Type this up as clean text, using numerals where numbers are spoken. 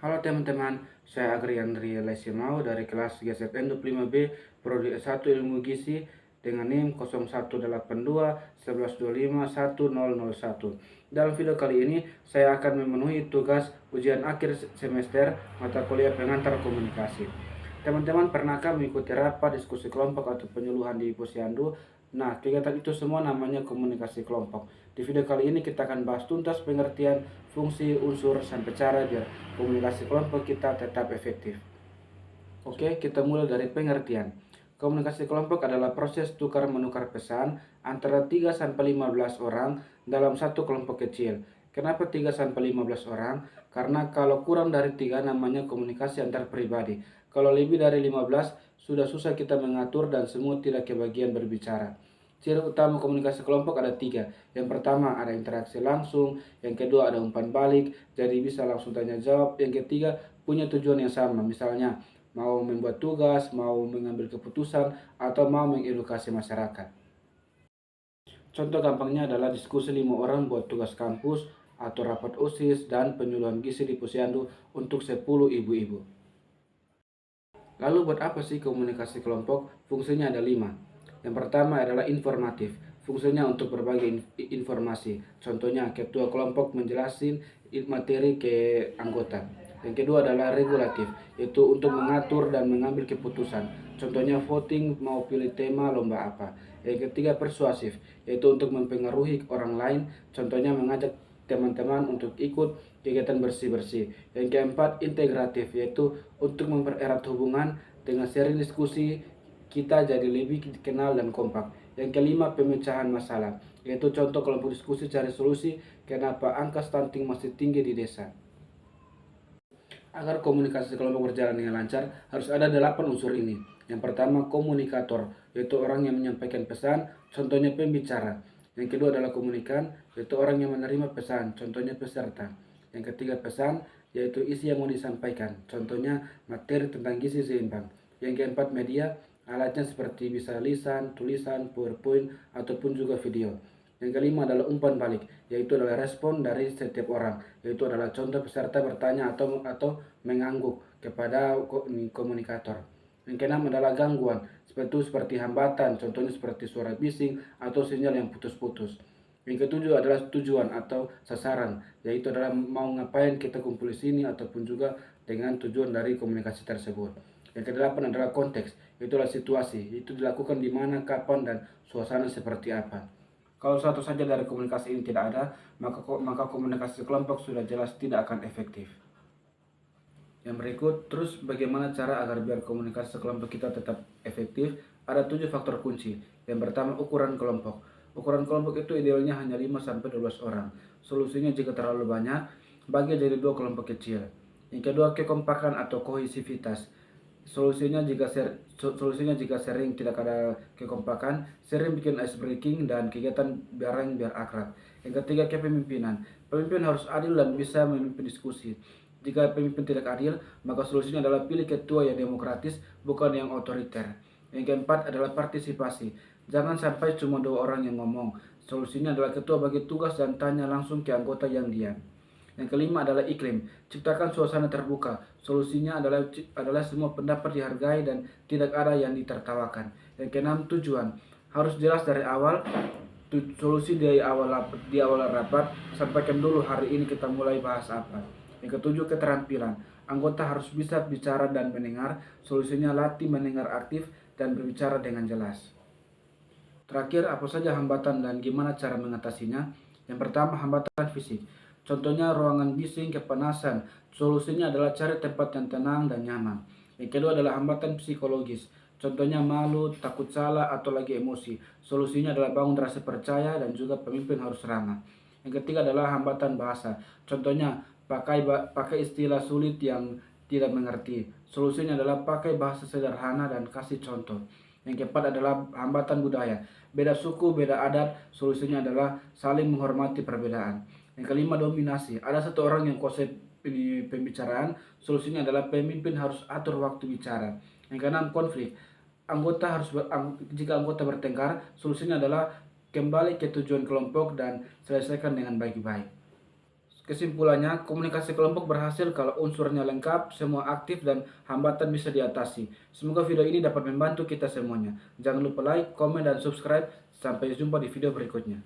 Halo teman-teman, saya Agriandri Lesimau dari kelas GZN 25B Prodi S1 Ilmu Gizi dengan NIM 0182 1125 1001. Dalam video kali ini, saya akan memenuhi tugas ujian akhir semester mata kuliah pengantar komunikasi. Teman-teman pernahkah mengikuti rapat, diskusi kelompok, atau penyuluhan di Posyandu? Nah, kegiatan itu semua namanya komunikasi kelompok. Di video kali ini kita akan bahas tuntas pengertian fungsi, unsur, sampai cara biar komunikasi kelompok kita tetap efektif. Oke, kita mulai dari pengertian. Komunikasi kelompok adalah proses tukar-menukar pesan antara 3-15 orang dalam satu kelompok kecil. Kenapa 3-15 orang? Karena kalau kurang dari 3 namanya komunikasi antar pribadi. Kalau lebih dari 15 sudah susah kita mengatur dan semua tidak kebagian berbicara. Ciri utama komunikasi kelompok ada 3. Yang pertama ada interaksi langsung, yang kedua ada umpan balik, jadi bisa langsung tanya jawab, yang ketiga punya tujuan yang sama, misalnya mau membuat tugas, mau mengambil keputusan, atau mau mengedukasi masyarakat. Contoh gampangnya adalah diskusi 5 orang buat tugas kampus, atau rapat OSIS, dan penyuluhan gizi di Posyandu untuk 10 ibu-ibu. Lalu buat apa sih komunikasi kelompok? Fungsinya ada 5. Yang pertama adalah informatif. Fungsinya untuk berbagi informasi. Contohnya ketua kelompok menjelaskan materi ke anggota. Yang kedua adalah regulatif, yaitu untuk mengatur dan mengambil keputusan. Contohnya voting mau pilih tema lomba apa. Yang ketiga persuasif, yaitu untuk mempengaruhi orang lain. Contohnya mengajak teman-teman untuk ikut kegiatan bersih-bersih. Yang keempat integratif, yaitu untuk mempererat hubungan dengan sering diskusi kita jadi lebih kenal dan kompak. Yang kelima pemecahan masalah, yaitu contoh kelompok diskusi cari solusi kenapa angka stunting masih tinggi di desa. Agar komunikasi kelompok berjalan dengan lancar, harus ada 8 unsur ini. Yang pertama, komunikator, yaitu orang yang menyampaikan pesan, contohnya pembicara. Yang kedua adalah komunikan, yaitu orang yang menerima pesan, contohnya peserta. Yang ketiga, pesan, yaitu isi yang mau disampaikan, contohnya materi tentang gizi seimbang. Yang keempat, media, alatnya seperti bisa lisan, tulisan, PowerPoint, ataupun juga video. Yang kelima adalah umpan balik, yaitu adalah respon dari setiap orang, yaitu adalah contoh peserta bertanya atau mengangguk kepada komunikator. Yang keenam adalah gangguan, seperti hambatan, contohnya seperti suara bising atau sinyal yang putus-putus. Yang ketujuh adalah tujuan atau sasaran, yaitu adalah mau ngapain kita kumpul di sini ataupun juga dengan tujuan dari komunikasi tersebut. Yang kedelapan adalah konteks, itulah situasi, itu dilakukan di mana, kapan, dan suasana seperti apa. Kalau satu saja dari komunikasi ini tidak ada, maka komunikasi kelompok sudah jelas tidak akan efektif. Yang berikut, terus bagaimana cara agar biar komunikasi kelompok kita tetap efektif? Ada 7 faktor kunci. Yang pertama, ukuran kelompok. Ukuran kelompok itu idealnya hanya 5-12 orang. Solusinya jika terlalu banyak, bagi jadi 2 kelompok kecil. Yang kedua, kekompakan atau kohesivitas. Solusinya jika sering tidak ada kekompakan, sering bikin ice breaking dan kegiatan bareng biar akrab. Yang ketiga, kepemimpinan. Pemimpin harus adil dan bisa memimpin diskusi. Jika pemimpin tidak adil, maka solusinya adalah pilih ketua yang demokratis, bukan yang otoriter. Yang keempat adalah partisipasi. Jangan sampai cuma 2 orang yang ngomong. Solusinya adalah ketua bagi tugas dan tanya langsung ke anggota yang diam. Yang kelima adalah iklim. Ciptakan suasana terbuka. Solusinya adalah semua pendapat dihargai dan tidak ada yang ditertawakan. Yang keenam, tujuan. Harus jelas dari awal. Solusi di awal rapat, sampaikan dulu hari ini kita mulai bahas apa. Yang ketujuh, keterampilan. Anggota harus bisa bicara dan mendengar. Solusinya latih mendengar aktif dan berbicara dengan jelas. Terakhir, apa saja hambatan dan gimana cara mengatasinya? Yang pertama, hambatan fisik. Contohnya ruangan bising, kepanasan. Solusinya adalah cari tempat yang tenang dan nyaman. Yang kedua adalah hambatan psikologis. Contohnya malu, takut salah, atau lagi emosi. Solusinya adalah bangun rasa percaya dan juga pemimpin harus ramah. Yang ketiga adalah hambatan bahasa. Contohnya pakai istilah sulit yang tidak mengerti. Solusinya adalah pakai bahasa sederhana dan kasih contoh. Yang keempat adalah hambatan budaya. Beda suku, beda adat. Solusinya adalah saling menghormati perbedaan. Yang kelima, dominasi. Ada satu orang yang kuasai pembicaraan, solusinya adalah pemimpin harus atur waktu bicara. Yang keenam, konflik. Jika anggota bertengkar, solusinya adalah kembali ke tujuan kelompok dan selesaikan dengan baik-baik. Kesimpulannya, komunikasi kelompok berhasil kalau unsurnya lengkap, semua aktif, dan hambatan bisa diatasi. Semoga video ini dapat membantu kita semuanya. Jangan lupa like, komen, dan subscribe. Sampai jumpa di video berikutnya.